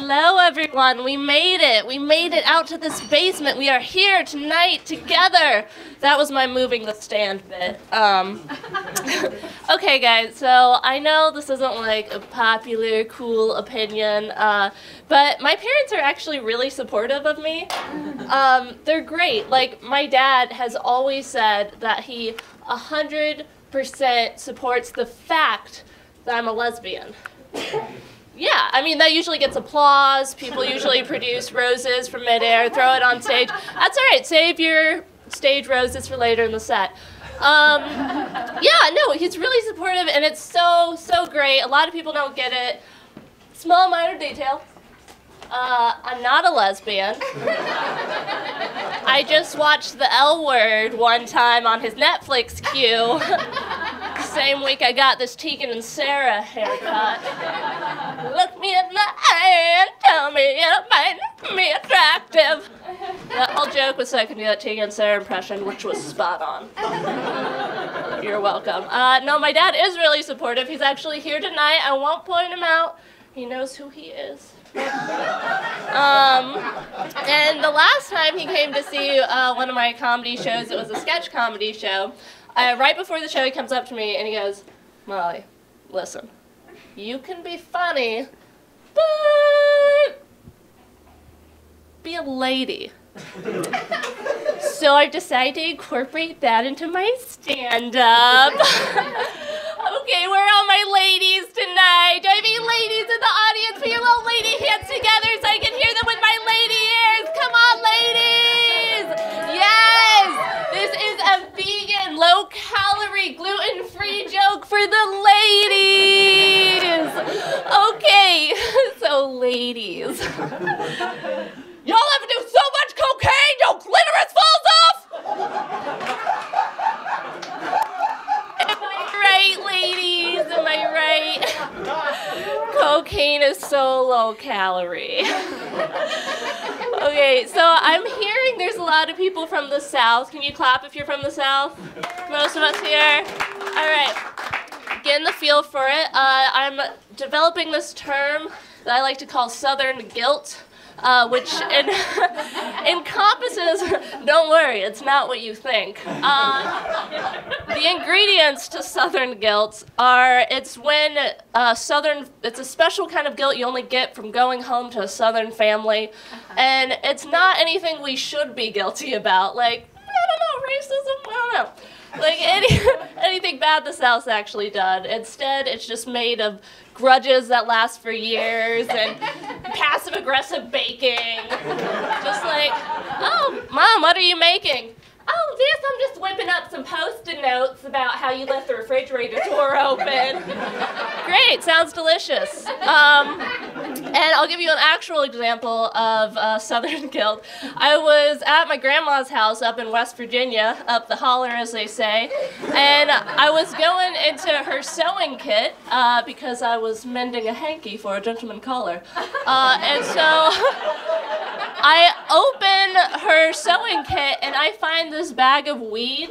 Hello, everyone. We made it. We made it out to this basement. We are here tonight together. That was my moving the stand bit. Okay, guys, so I know this isn't like a popular, cool opinion, but my parents are actually really supportive of me. They're great. Like, my dad has always said that he 100% supports the fact that I'm a lesbian. Yeah, I mean, that usually gets applause. People usually produce roses from midair, throw it on stage. That's all right. Save your stage roses for later in the set. Yeah, no, he's really supportive, and it's so great. A lot of people don't get it. Small minor detail. I'm not a lesbian. I just watched The L Word one time on his Netflix queue. Same week I got this Tegan and Sarah haircut. Look me in the eye and tell me you find me attractive. The whole joke was so I could do that Tegan and Sarah impression, which was spot on. You're welcome. No, my dad is really supportive. He's actually here tonight. I won't point him out. He knows who he is. And the last time he came to see one of my comedy shows, it was a sketch comedy show. Right before the show, he comes up to me and he goes, "Molly, listen, you can be funny, but be a lady." So I've decided to incorporate that into my stand-up. Okay, where are all my ladies tonight? Do I have any ladies in the audience? Put your little lady hands together so I can hear them with my lady ears. Come on, ladies! Yes! This is a vegan, low-calorie, gluten-free joke for the ladies! Okay, so ladies. Y'all have to do so much cocaine, your clitoris falls off! Am I right, ladies? Am I right? Cocaine is so low calorie. Okay, so I'm hearing there's a lot of people from the South. Can you clap if you're from the South? Most of us here? All right, getting the feel for it. I'm developing this term that I like to call Southern guilt. Which encompasses, don't worry, it's not what you think. The ingredients to Southern guilt are, it's when it's a special kind of guilt you only get from going home to a Southern family, and it's not anything we should be guilty about, like, I don't know, racism, I don't know. Like anything bad the South's actually done. Instead, it's just made of grudges that last for years and passive-aggressive baking. Just like, "Oh, Mom, what are you making?" "Oh, this, I'm just whipping up some Post-it notes about how you left the refrigerator door open." Great, sounds delicious. And I'll give you an actual example of Southern guilt. I was at my grandma's house up in West Virginia, up the holler as they say, and I was going into her sewing kit because I was mending a hanky for a gentleman caller. And so I open her sewing kit and I find this bag of weed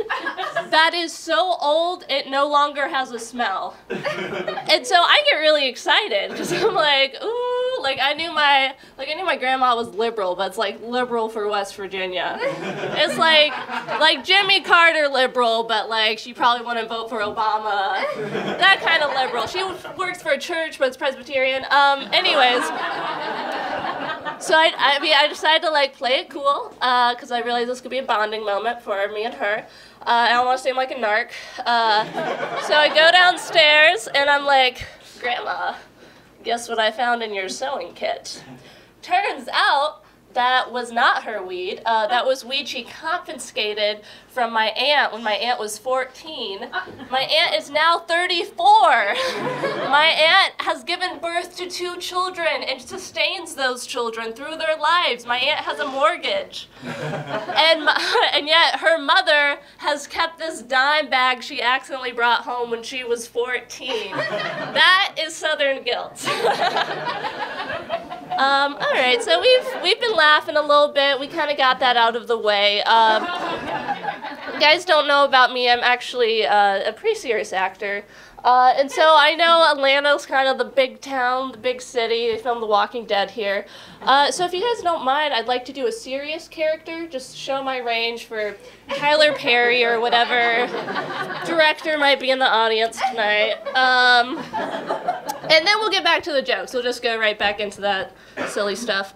that is so old it no longer has a smell. And so I get really excited because I'm like, ooh, like I knew my grandma was liberal, but it's like liberal for West Virginia. It's like Jimmy Carter liberal, but like she probably wouldn't vote for Obama. That kind of liberal. She works for a church, but it's Presbyterian. Anyways. So I decided to like play it cool because I realized this could be a bonding moment for me and her. I don't want to seem like a narc. So I go downstairs and I'm like, "Grandma, guess what I found in your sewing kit?" Turns out that was not her weed. That was weed she confiscated from my aunt when my aunt was 14. My aunt is now 34. My aunt has given birth to 2 children and sustains those children through their lives. My aunt has a mortgage. And yet her mother has kept this dime bag she accidentally brought home when she was 14. That is Southern guilt. All right, so we've been laughing a little bit. We kind of got that out of the way. You guys don't know about me. I'm actually a pretty serious actor. And so I know Atlanta's kind of the big town, the big city. They filmed The Walking Dead here. So if you guys don't mind, I'd like to do a serious character, just show my range for Tyler Perry or whatever director might be in the audience tonight. And then we'll get back to the jokes. We'll just go right back into that silly stuff.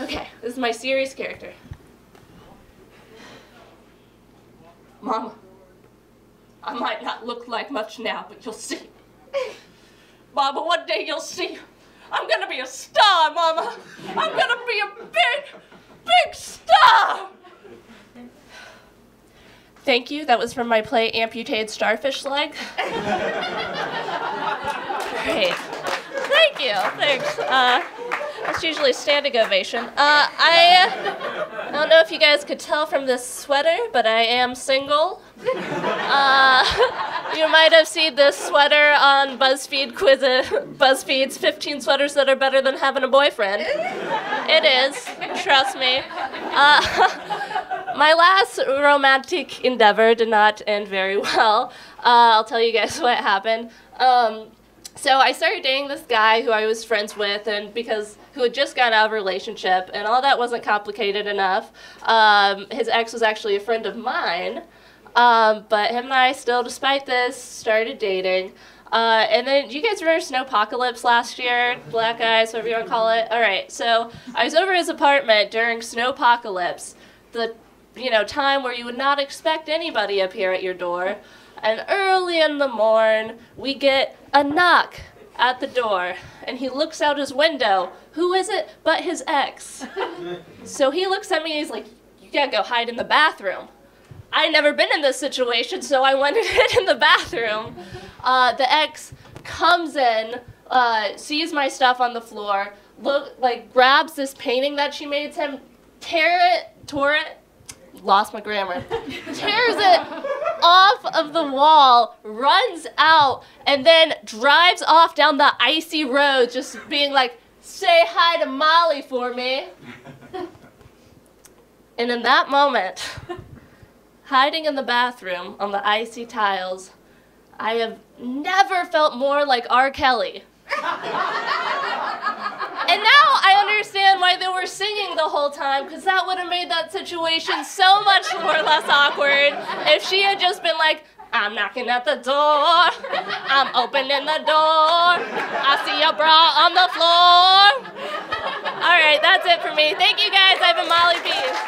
Okay, this is my serious character. Mama, I might not look like much now, but you'll see. Mama, one day you'll see. I'm gonna be a star, Mama. I'm gonna be a big, big star. Thank you. That was from my play Amputated Starfish Leg. Great. Thank you. Thanks. That's usually a standing ovation. I don't know if you guys could tell from this sweater, but I am single. You might have seen this sweater on BuzzFeed's 15 sweaters that are better than having a boyfriend. It is, trust me. My last romantic endeavor did not end very well. I'll tell you guys what happened. So I started dating this guy who I was friends with, and who had just gotten out of a relationship, and all that wasn't complicated enough. His ex was actually a friend of mine, but him and I still, despite this, started dating. And then, do you guys remember Snowpocalypse last year? Black Eyes, whatever you want to call it? All right, so I was over at his apartment during Snowpocalypse, the time where you would not expect anybody up here at your door. And early in the morn, we get a knock at the door, and he looks out his window. Who is it but his ex? So he looks at me and he's like, you gotta go hide in the bathroom. I'd never been in this situation, so I went and hid in the bathroom. The ex comes in, sees my stuff on the floor, grabs this painting that she made him, tore it, lost my grammar, tears it off of the wall, runs out, and then drives off down the icy road, just being like, say hi to Molly for me. And in that moment, hiding in the bathroom on the icy tiles, I have never felt more like R. Kelly. And now I understand why they were singing the whole time, because that would have made that situation so much more less awkward if she had just been like, I'm knocking at the door, I'm opening the door, I see a bra on the floor. All right, that's it for me. Thank you guys, I've been Molly Pease.